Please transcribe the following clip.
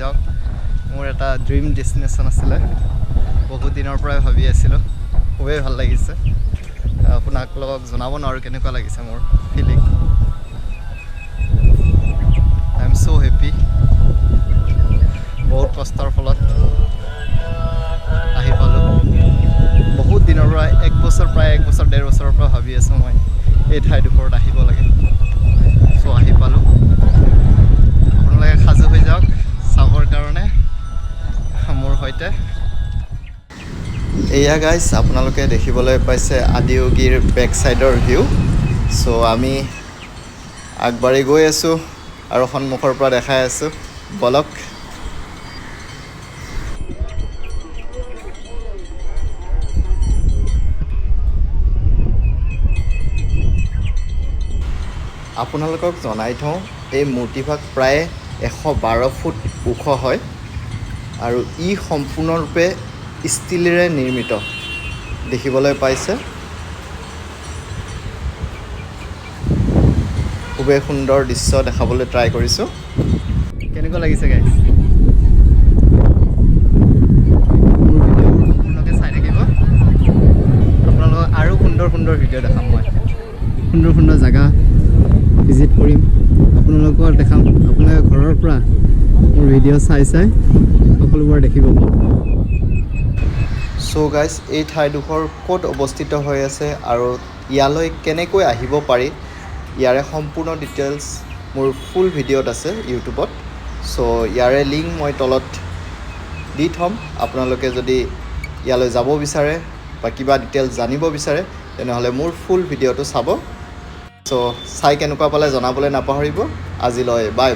যাওক মোৰ এটা ড্ৰিম ডেষ্টিনেশ্যন আছিলে বহুত দিনৰ পৰাই ভাবি আছিলোঁ খুবেই ভাল লাগিছে আপোনাক জনাব নোৱাৰোঁ কেনেকুৱা লাগিছে মোৰ feeling I am so' happy বহুত কষ্টৰ ফলত আহি পালোঁ বহুত দিনৰ পৰা এক বছৰ 1.5 বছৰৰ পৰা ভাবি আছোঁ মই এই ঠাইডোখৰত আহিব লাগে চ' আহি পালোঁ আপোনালোকে সাজু হৈ যাওক চাবৰ কাৰণে মোৰ সৈতে এয়া গাইজ আপোনালোকে দেখিবলৈ পাইছে আদিয়োগীৰ বেক চাইডৰ ভিউ চ' আমি আগবাঢ়ি গৈ আছোঁ আৰু সন্মুখৰ পৰা দেখাই আছোঁ বলক আপোনালোকক জনাই থওঁ এই মূৰ্তিভাগ প্ৰায় 112 ফুট ওখ হয় আৰু ই সম্পূৰ্ণৰূপে ষ্টীলেৰে নিৰ্মিত দেখিবলৈ পাইছে খুবেই সুন্দৰ দৃশ্য দেখাবলৈ ট্ৰাই কৰিছোঁ কেনেকুৱা লাগিছে গাইজ মোৰ ভিডিঅ'বোৰ সম্পূৰ্ণকৈ চাই থাকিব আপোনালোকক আৰু সুন্দৰ ভিডিঅ' দেখাম মই সুন্দৰ জেগা ভিজিট কৰিম আপোনালোকক দেখাম আপোনালোকে ঘৰৰ পৰা মোৰ ভিডিঅ' চাই সকলোবোৰ দেখিব চ' গাইজ এই ঠাইডোখৰ ক'ত অৱস্থিত হৈ আছে আৰু ইয়ালৈ কেনেকৈ আহিব পাৰি ইয়াৰে সম্পূৰ্ণ ডিটেইলছ মোৰ ফুল ভিডিঅ'ত আছে ইউটিউবত চ' ইয়াৰে লিংক মই তলত দি থ'ম আপোনালোকে যদি ইয়ালৈ যাব বিচাৰে বা কিবা ডিটেইলছ জানিব বিচাৰে তেনেহ'লে মোৰ ফুল ভিডিঅ'টো চাব চ' চাই কেনেকুৱা পালে জনাবলৈ নাপাহৰিব আজিলৈ বাই